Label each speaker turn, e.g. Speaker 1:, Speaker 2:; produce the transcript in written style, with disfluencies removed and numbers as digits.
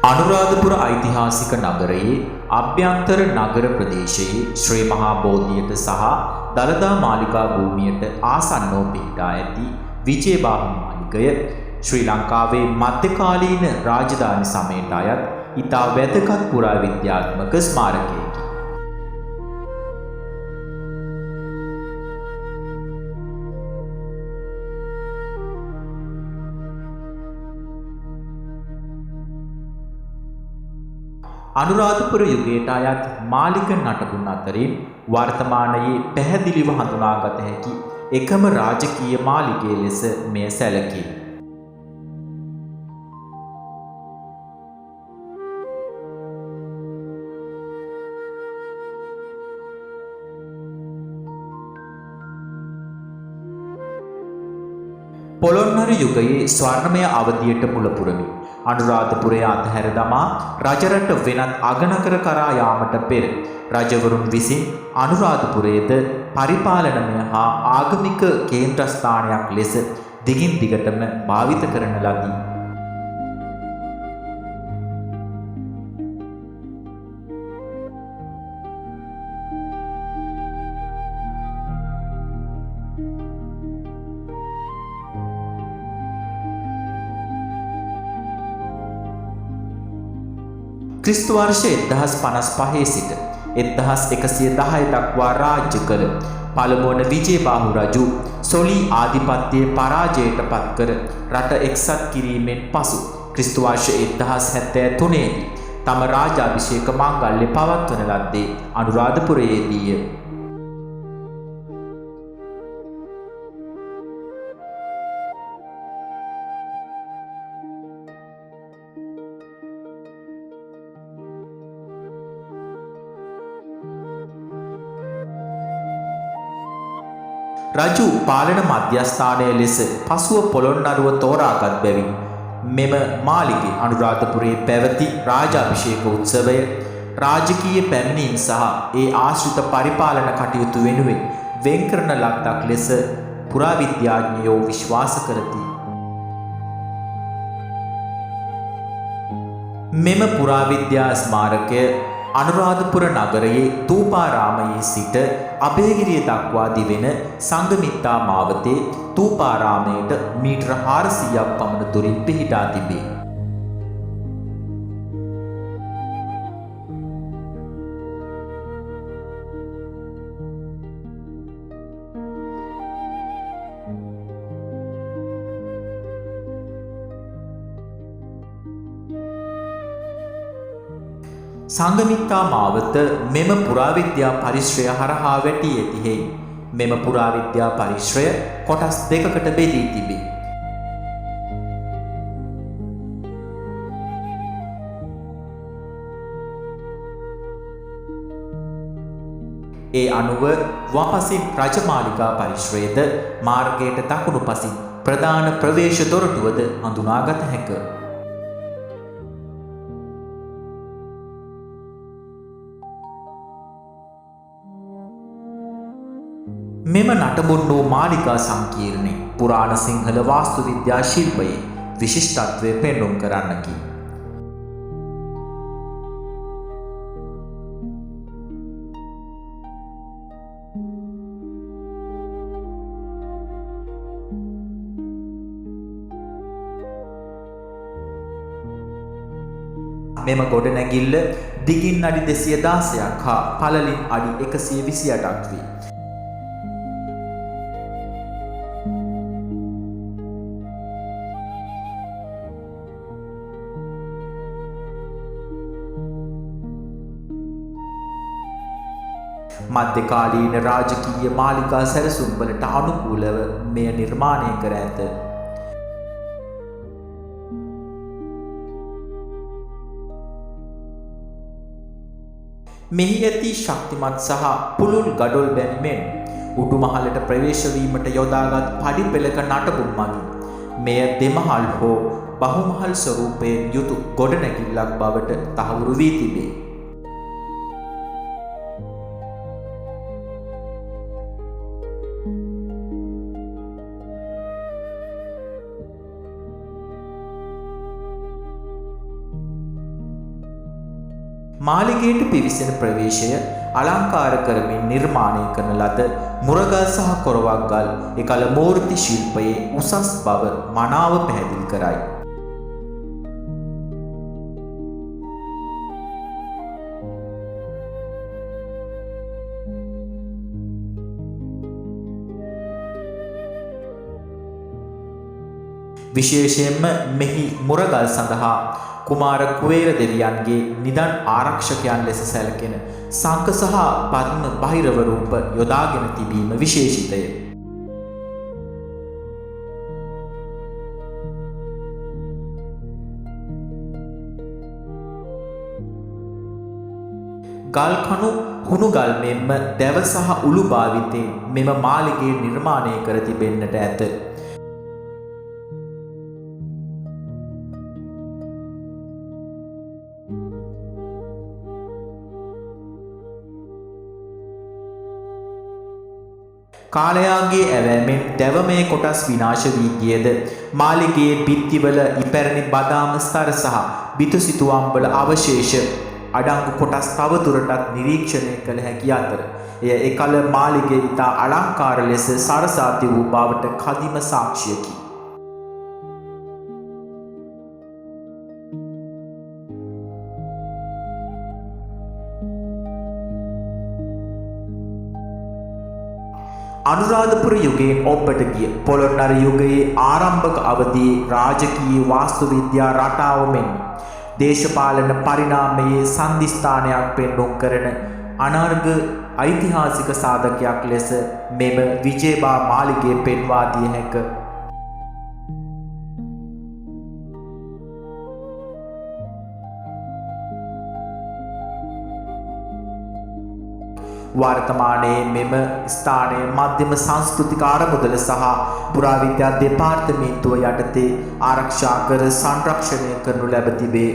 Speaker 1: අනුරාධපුර ඓතිහාසික නගරයේ අභ්‍යන්තර නගර ප්‍රදේශයේ ශ්‍රී මහා බෝධියට සහ දළදා මාලිගා භූමියට ආසන්නව පිහිටා ඇති විජයබාහු මාලිගය ශ්‍රී ලංකාවේ මධ්‍යකාලීන රාජධානි සමයට අයත් ඉතා වැදගත් පුරාවිද්‍යාත්මක ස්මාරකයකි. අනුරාධපුර යුගයට අයත් මාලිග නටබුන් අතරින් වර්තමානයේ පැහැදිලිව හඳුනාගත හැකි එකම රාජකීය මාලිගය ලෙස මෙය සැලකේ. පොළොන්නරු යුගයේ ස්වර්ණමය අවධියට මුල පුරමින් අනුරාධපුරය අතහැර දමා රජරට වෙනත් අගනගර කරා යාමට පෙර රජවරුන් විසින් අනුරාධපුරයේද පරිපාලනමය හා ආගමික කේන්ද්‍රස්ථානයක් ලෙස දිගින් දිගටම භාවිත කරන ලදී. ක්‍රිස්තු වර්ෂ 1055 සිට 1110 දක්වා රාජ්‍ය කළ පළමුවන විජයබාහු රජු සොළී ආධිපත්‍යයේ පරාජයට පත්කර රට එක්සත් කිරීමෙන් පසු ක්‍රිස්තු වර්ෂ 1073 දී තම රාජාභිෂේක මංගල්‍ය පවත්වන ලද්දේ අනුරාධපුරයේදීය. රජු පාලන මධ්‍යස්ථානය ලෙස පසුව පොළොන්නරුව තෝරාගත් බැවින් මෙම මාලිගය අනුරාධපුරයේ පැවති රාජාභිෂේක උත්සවය රාජකීය පැමිණීම් සහ ඒ ආශ්‍රිත පරිපාලන කටයුතු වෙනුවෙන් වෙන් කරන ලද්දක් ලෙස පුරාවිද්‍යාඥයෝ විශ්වාස කරති. මෙම පුරාවිද්‍යා ස්මාරකය අනුරාධපුර නගරයේ ථූපාරාමයේ සිට අභයගිරිය දක්වා දිවෙන සංඝමිත්තා මාවතේ ථූපාරාමයට මීටර 400ක් පමණ දුරින් පිහිටා තිබේ. සංඝමිත්තා මාවත මෙම පුරාවිද්‍යා පරිශ්‍රය හරහා වැටී ඇති හේයින් මෙම පුරාවිද්‍යා පරිශ්‍රය කොටස් දෙකකට බෙදී තිබේ. ඒ අනුව වපසින් රජමාලිගා පරිශ්‍රයේද මාර්ගයට දකුණු පසින් ප්‍රධාන ප්‍රවේශ දොරටුවද හඳුනාගත හැකිය. මෙම නටබුන් වූ මාලිගා සංකීර්ණය පුරාණ සිංහල වාස්තු විද්‍යා ශිල්පයේ විශිෂ්ටත්වය පෙන්නුම් කරන්නකි. මෙම ගොඩනැගිල්ල දිගින් අඩි 216ක් හා පළලින් අඩි 128ක් වේ. මධ්‍යකාලීන රාජකීය මාලිගා සැරසුම්වලට අනුකූලව මෙය නිර්මාණය කර ඇත. මෙහි ඇති ශක්තිමත් සහ පුළුල් ගඩොල් බැනිමෙන් උඩුමහලට ප්‍රවේශ වීමට යොදාගත් පඩි පෙළක නටබුන් මගින් මෙය දෙමහල් හෝ බහුමහල් ස්වරූපයෙන් යුතු ගොඩනැගිල්ලක් බවට තහවුරු වී තිබේ. මාලිගයට පිවිසෙන ප්‍රවේශය අලංකාර කරමින් නිර්මාණය කරන ලද මුරගල් සහ කොරවක්ගල් එකල මූර්ති ශිල්පයේ උසස් බව මනාව පැහැදිලි කරයි. විශේෂයෙන්ම මෙහි මුරගල් සඳහා කුමාර කුවේර දෙවියන්ගේ නිදන් ආරක්ෂකයන් ලෙස සැලකෙන සංක සහ පද්ම බහිරව රූප යොදාගෙන තිබීම විශේෂිතය. ගල් කණු හුණු ගල් මෙන්ම දැව සහ උළු භාවිතයෙන් මෙම මාලිගය නිර්මාණය කර තිබෙන්නට ඇත. කාලයාගේ ඇවෑමෙන් දැවමය කොටස් විනාශ වී ගියද මාලිගයේ බිත්තිවල ඉපැරණි බදාම ස්තර සහ බිතුසිතුවම්වල අවශේෂ අඩංගු කොටස් තවදුරටත් නිරීක්ෂණය කළ හැකි අතර එය එකල මාලිගය ඉතා අලංකාර ලෙස සරසා තිබූ බවට කදිම සාක්ෂියකි. අනුරාධපුර යුගයෙන් ඔබට ගිය පොළොන්නර යුගයේ ආරම්භක අවධියේ රාජකීය වාස්තු විද්‍යා රටාව මෙන් දේශපාලන පරිණාමයේ සන්ධිස්ථානයක් පෙන්නුම් කරන අනර්ඝ ඓතිහාසික සාධකයක් ලෙස මෙම විජේබා මාලිගය පෙන්වා දිය හැක. වර්තමානයේ මෙම ස්ථානයේ මධ්‍යම සංස්කෘතික අරමුදල සහ පුරාවිද්‍යා දෙපාර්තමේන්තුව යටතේ ආරක්ෂා කර සංරක්ෂණය කරනු ලැබ තිබේ.